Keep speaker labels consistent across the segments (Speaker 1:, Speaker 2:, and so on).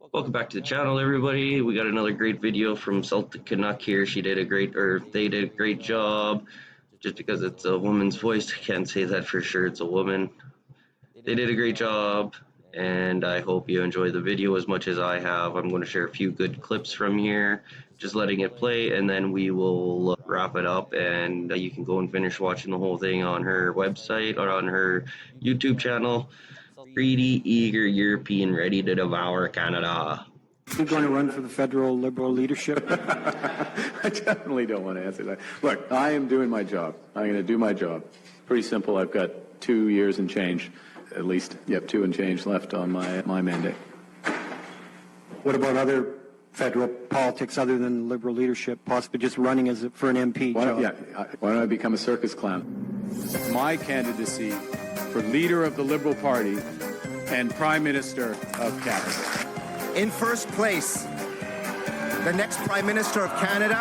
Speaker 1: Welcome back to the channel, everybody. We got another great video from Celtic Canuck here. They did a great job. Just because it's a woman's voice, I can't say that for sure it's a woman. They did a great job, and I hope you enjoy the video as much as I have. I'm going to share a few good clips from here, just letting it play, and then we will wrap it up, and you can go and finish watching the whole thing on her website or on her YouTube channel. Greedy, eager European ready to devour Canada.
Speaker 2: You're going to run for the federal Liberal leadership?
Speaker 3: I definitely don't want to answer that. Look, I am doing my job. I'm going to do my job. Pretty simple. I've got 2 years and change, at least. Yep, 2 and change left on my mandate.
Speaker 2: What about other federal politics other than Liberal leadership, possibly just running for an MP job?
Speaker 3: Why don't I become a circus clown? My candidacy for leader of the Liberal Party and Prime Minister of Canada.
Speaker 4: In first place, the next Prime Minister of Canada,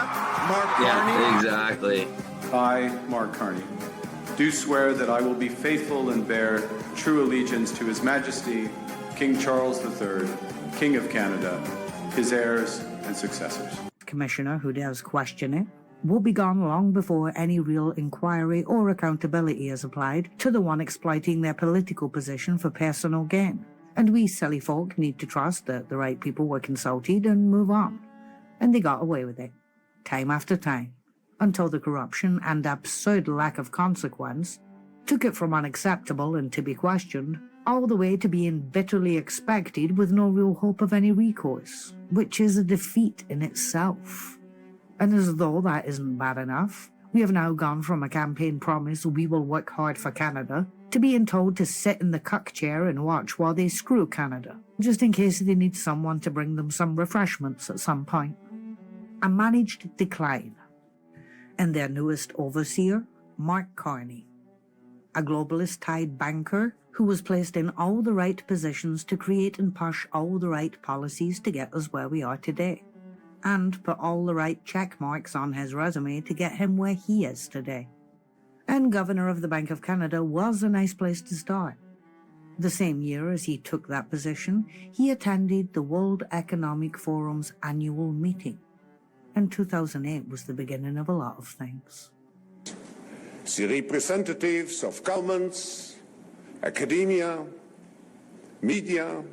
Speaker 4: Mark Carney.
Speaker 1: Yeah, exactly.
Speaker 3: I, Mark Carney, do swear that I will be faithful and bear true allegiance to His Majesty, King Charles III, King of Canada, his heirs and successors.
Speaker 5: Commissioner who dares question it will be gone long before any real inquiry or accountability is applied to the one exploiting their political position for personal gain. And we silly folk need to trust that the right people were consulted and move on. And they got away with it, time after time, until the corruption and absurd lack of consequence took it from unacceptable and to be questioned, all the way to being bitterly expected with no real hope of any recourse, which is a defeat in itself. And as though that isn't bad enough, we have now gone from a campaign promise we will work hard for Canada to being told to sit in the cuck chair and watch while they screw Canada, just in case they need someone to bring them some refreshments at some point. A managed decline. And their newest overseer, Mark Carney, a globalist-tied banker who was placed in all the right positions to create and push all the right policies to get us where we are today, and put all the right check marks on his resume to get him where he is today. And Governor of the Bank of Canada was a nice place to start. The same year as he took that position, he attended the World Economic Forum's annual meeting. And 2008 was the beginning of a lot of things.
Speaker 6: The representatives of governments, academia, media,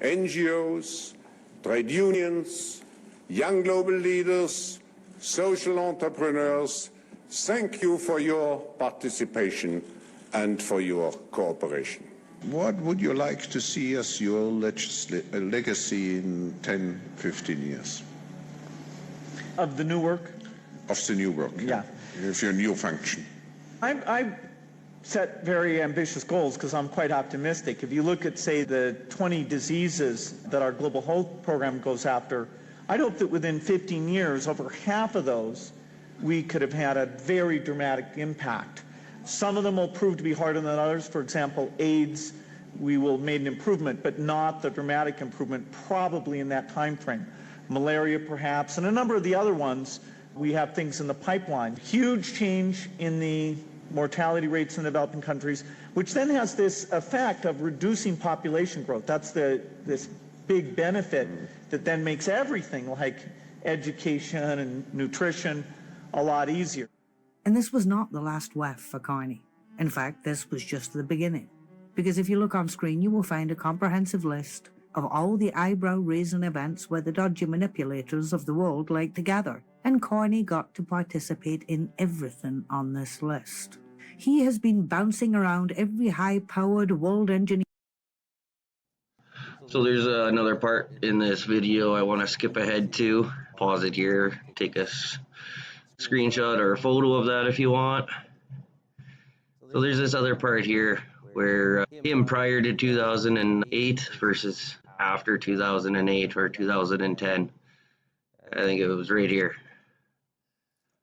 Speaker 6: NGOs, trade unions, young global leaders, social entrepreneurs, thank you for your participation and for your cooperation.
Speaker 7: What would you like to see as your legacy in 10, 15 years?
Speaker 8: Of the new work?
Speaker 7: Of the new work,
Speaker 8: yeah.
Speaker 7: Of your new function.
Speaker 8: I set very ambitious goals because I'm quite optimistic. If you look at, say, the 20 diseases that our global health program goes after, I'd hope that within 15 years, over half of those, we could have had a very dramatic impact. Some of them will prove to be harder than others. For example, AIDS, we will have made an improvement, but not the dramatic improvement probably in that time frame. Malaria, perhaps, and a number of the other ones, we have things in the pipeline. Huge change in the mortality rates in developing countries, which then has this effect of reducing population growth. That's this big benefit that then makes everything like education and nutrition a lot easier.
Speaker 5: And this was not the last whiff for Carney. In fact, this was just the beginning. Because if you look on screen, you will find a comprehensive list of all the eyebrow-raising events where the dodgy manipulators of the world like to gather. And Carney got to participate in everything on this list. He has been bouncing around every high-powered world engineer.
Speaker 1: So there's another part in this video I want to skip ahead to. Pause it here, take a screenshot or a photo of that if you want. So there's this other part here where him prior to 2008 versus after 2008 or 2010. I think it was right here.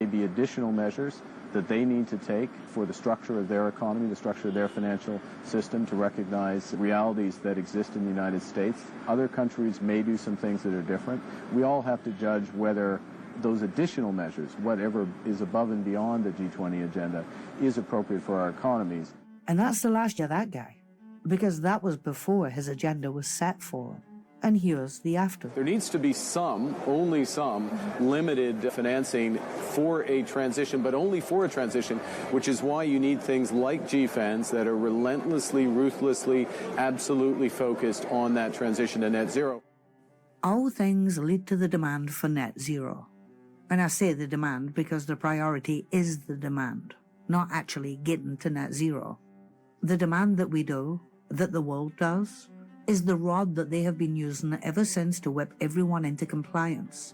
Speaker 3: The additional measures that they need to take for the structure of their economy, the structure of their financial system, to recognize realities that exist in the United States. Other countries may do some things that are different. We all have to judge whether those additional measures, whatever is above and beyond the G20 agenda, is appropriate for our economies.
Speaker 5: And that's the last year of that guy, because that was before his agenda was set for him. And here's the after.
Speaker 3: There needs to be some, only some, limited financing for a transition, but only for a transition, which is why you need things like GFANs that are relentlessly, ruthlessly, absolutely focused on that transition to net zero.
Speaker 5: All things lead to the demand for net zero. And I say the demand because the priority is the demand, not actually getting to net zero. The demand that we do, that the world does, is the rod that they have been using ever since to whip everyone into compliance.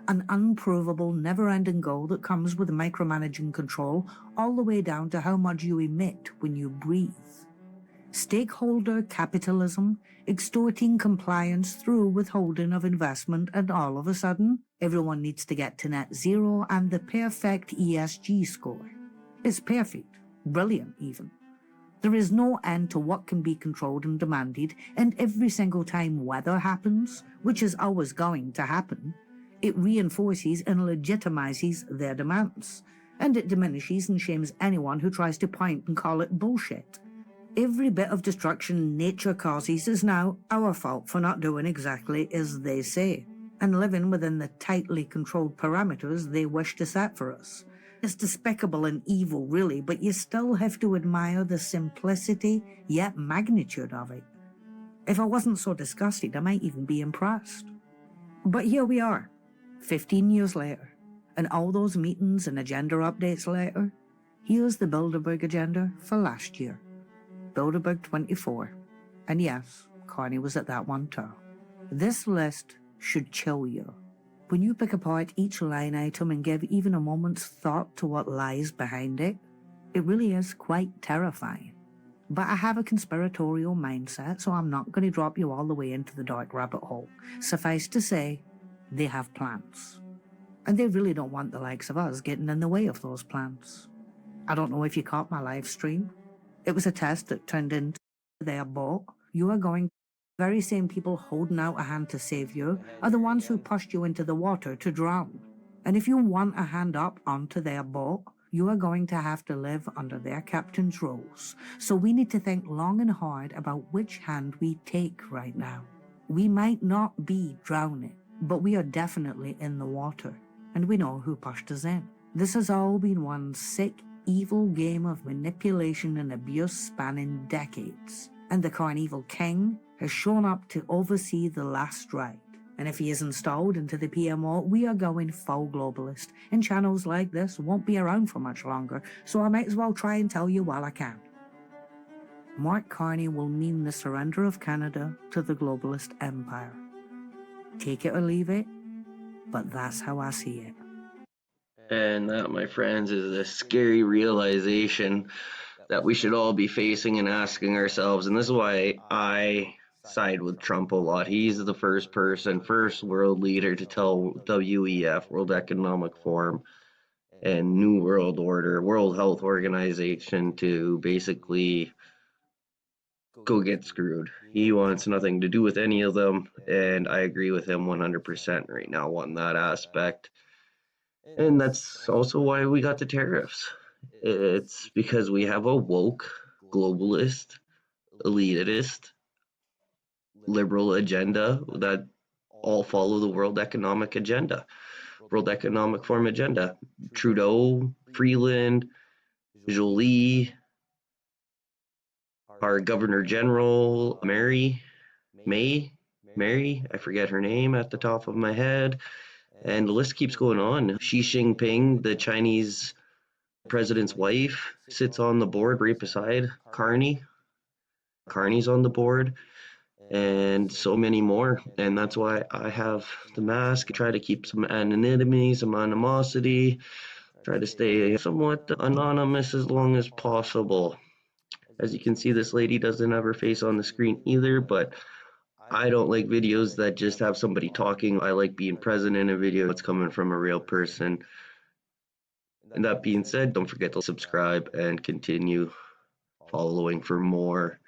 Speaker 5: An unprovable, never-ending goal that comes with micromanaging control all the way down to how much you emit when you breathe. Stakeholder capitalism, extorting compliance through withholding of investment, and all of a sudden, everyone needs to get to net zero and the perfect ESG score. It's perfect, brilliant even. There is no end to what can be controlled and demanded, and every single time weather happens, which is always going to happen, it reinforces and legitimizes their demands, and it diminishes and shames anyone who tries to point and call it bullshit. Every bit of destruction nature causes is now our fault for not doing exactly as they say, and living within the tightly controlled parameters they wish to set for us. It's despicable and evil, really, but you still have to admire the simplicity, yet magnitude of it. If I wasn't so disgusted, I might even be impressed. But here we are, 15 years later, and all those meetings and agenda updates later, here's the Bilderberg agenda for last year. Bilderberg 24. And yes, Carney was at that one too. This list should chill you. When you pick apart each line item and give even a moment's thought to what lies behind it, it really is quite terrifying. But I have a conspiratorial mindset, so I'm not going to drop you all the way into the dark rabbit hole. Suffice to say, they have plans. And they really don't want the likes of us getting in the way of those plans. I don't know if you caught my live stream. It was a test that turned into their boat. You are going. Very same people holding out a hand to save you are the ones who pushed you into the water to drown. And if you want a hand up onto their boat, you are going to have to live under their captain's rules. So we need to think long and hard about which hand we take right now. We might not be drowning, but we are definitely in the water, and we know who pushed us in. This has all been one sick, evil game of manipulation and abuse spanning decades. And the Carney'S king has shown up to oversee the Last Rite. And if he is installed into the PMO, we are going full globalist. And channels like this won't be around for much longer, so I might as well try and tell you while I can. Mark Carney will mean the surrender of Canada to the globalist empire. Take it or leave it, but that's how I see it.
Speaker 1: And that, my friends, is a scary realization that we should all be facing and asking ourselves. And this is why I side with Trump a lot. He's the first world leader to tell WEF, World Economic Forum, and New World Order, World Health Organization, to basically go get screwed. He wants nothing to do with any of them, and I agree with him 100% right now on that aspect. And that's also why we got the tariffs. It's because we have a woke, globalist, elitist, liberal agenda that all follow the World Economic Agenda, World Economic Forum agenda. Trudeau, Freeland, Jolie, our Governor General, Mary, I forget her name at the top of my head, and the list keeps going on. Xi Jinping, the Chinese president's wife, sits on the board right beside Carney. Carney's on the board, and so many more. And that's why I have the mask. I try to keep some anonymity, some animosity, try to stay somewhat anonymous as long as possible. As you can see, this lady doesn't have her face on the screen either, but I don't like videos that just have somebody talking. I like being present in a video that's coming from a real person. And that being said, don't forget to subscribe and continue following for more